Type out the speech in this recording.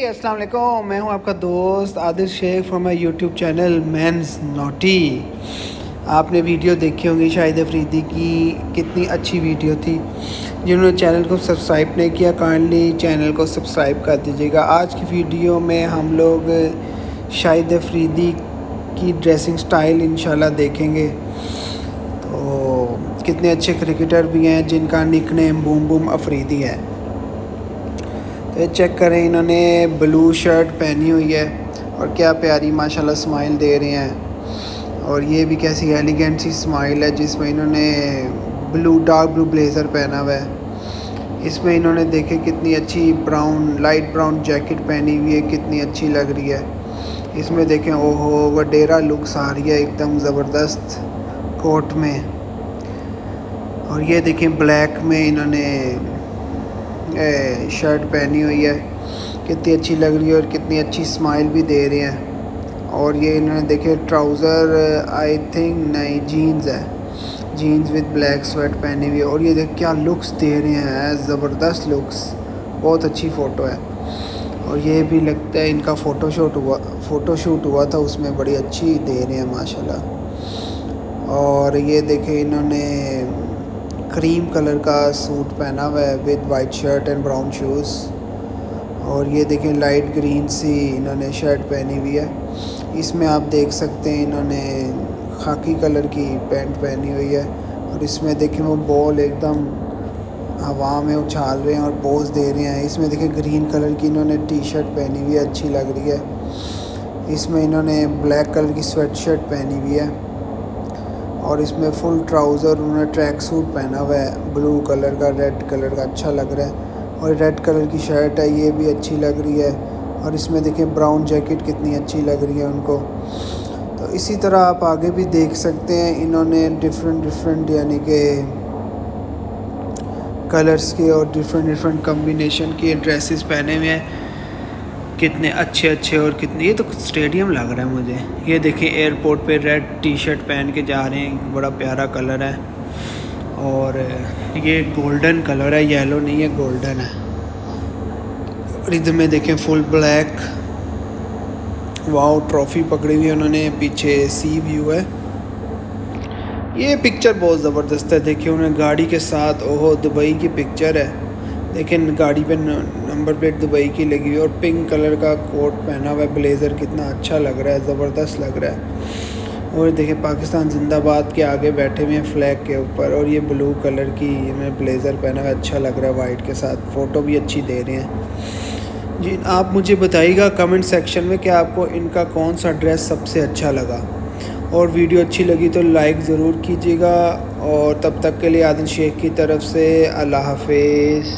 अस्सलाम वालेकुम। मैं हूं आपका दोस्त Adil Shaikh from my YouTube channel men's naughty. आपने वीडियो देखी होंगी शाहिद अफरीदी की, कितनी अच्छी वीडियो थी। जिन्होंने चैनल को सब्सक्राइब नहीं किया काइंडली चैनल को सब्सक्राइब कर दीजिएगा। आज की वीडियो में हम लोग शाहिद अफरीदी की ड्रेसिंग स्टाइल इंशाल्लाह देखेंगे। तो कितने अच्छे क्रिकेटर भी हैं जिनका निकनेम बूम बूम अफरीदी है। तो चेक करें, इन्होंने ब्लू शर्ट पहनी हुई है और क्या प्यारी माशाल्लाह स्माइल दे रहे हैं। और ये भी कैसी एलिगेंट सी स्माइल है जिसमें इन्होंने डार्क ब्लू ब्लेज़र पहना हुआ है। इसमें इन्होंने देखे कितनी अच्छी लाइट ब्राउन जैकेट पहनी हुई है, कितनी अच्छी लग रही है। इसमें देखें ओहो वडेरा लुक्स आ रही है एकदम ज़बरदस्त कोट में। और ये देखें ब्लैक में इन्होंने शर्ट पहनी हुई है, कितनी अच्छी लग रही है और कितनी अच्छी स्माइल भी दे रहे हैं। और ये इन्होंने देखे ट्राउज़र आई थिंक नहीं जीन्स है, जीन्स विद ब्लैक स्वेट पहनी हुई है। और ये देख क्या लुक्स दे रहे हैं, ज़बरदस्त लुक्स, बहुत अच्छी फ़ोटो है। और ये भी लगता है इनका फ़ोटोशूट हुआ था, उसमें बड़ी अच्छी दे रहे हैं माशाल्लाह। और ये देखे इन्होंने क्रीम कलर का सूट पहना हुआ है with white shirt and brown shoes. और ये देखें लाइट ग्रीन सी इन्होंने शर्ट पहनी हुई है। इसमें आप देख सकते हैं इन्होंने खाकी कलर की पैंट पहनी हुई है। और इसमें देखें वो बॉल एकदम हवा में उछाल रहे हैं और पोज दे रहे हैं। इसमें देखें ग्रीन कलर की इन्होंने टी शर्ट पहनी हुई है, अच्छी लग रही है। इसमें इन्होंने ब्लैक कलर की स्वेट शर्ट पहनी हुई है। और इसमें फुल ट्राउज़र उन्होंने ट्रैक सूट पहना हुआ है ब्लू कलर का, रेड कलर का, अच्छा लग रहा है। और रेड कलर की शर्ट है, ये भी अच्छी लग रही है। और इसमें देखें ब्राउन जैकेट कितनी अच्छी लग रही है उनको। तो इसी तरह आप आगे भी देख सकते हैं, इन्होंने डिफरेंट यानी कि कलर्स के और डिफरेंट कम्बिनेशन के ड्रेसेस पहने हुए हैं, कितने अच्छे और कितने, ये तो स्टेडियम लग रहा है मुझे। ये देखिए एयरपोर्ट पे रेड टी शर्ट पहन के जा रहे हैं, बड़ा प्यारा कलर है। और ये गोल्डन कलर है, येलो नहीं है, गोल्डन है। और इधर में देखें फुल ब्लैक, वाओ ट्रॉफ़ी पकड़ी हुई है उन्होंने, पीछे सी व्यू है। ये पिक्चर बहुत ज़बरदस्त है। देखिए उन्हें गाड़ी के साथ, ओहो दुबई की पिक्चर है। लेकिन गाड़ी पे नंबर प्लेट दुबई की लगी हुई है। और पिंक कलर का कोट पहना हुआ है, ब्लेज़र कितना अच्छा लग रहा है, ज़बरदस्त लग रहा है। और देखिए पाकिस्तान जिंदाबाद के आगे बैठे हुए हैं फ्लैग के ऊपर। और ये ब्लू कलर की इन्होंने ब्लेज़र पहना हुआ है, अच्छा लग रहा है वाइट के साथ, फ़ोटो भी अच्छी दे रहे हैं जी। आप मुझे बताइएगा कमेंट सेक्शन में कि आपको इनका कौन सा ड्रेस सबसे अच्छा लगा। और वीडियो अच्छी लगी तो लाइक ज़रूर कीजिएगा। और तब तक के लिए आदिल शेख की तरफ से अल्लाह हाफिज़।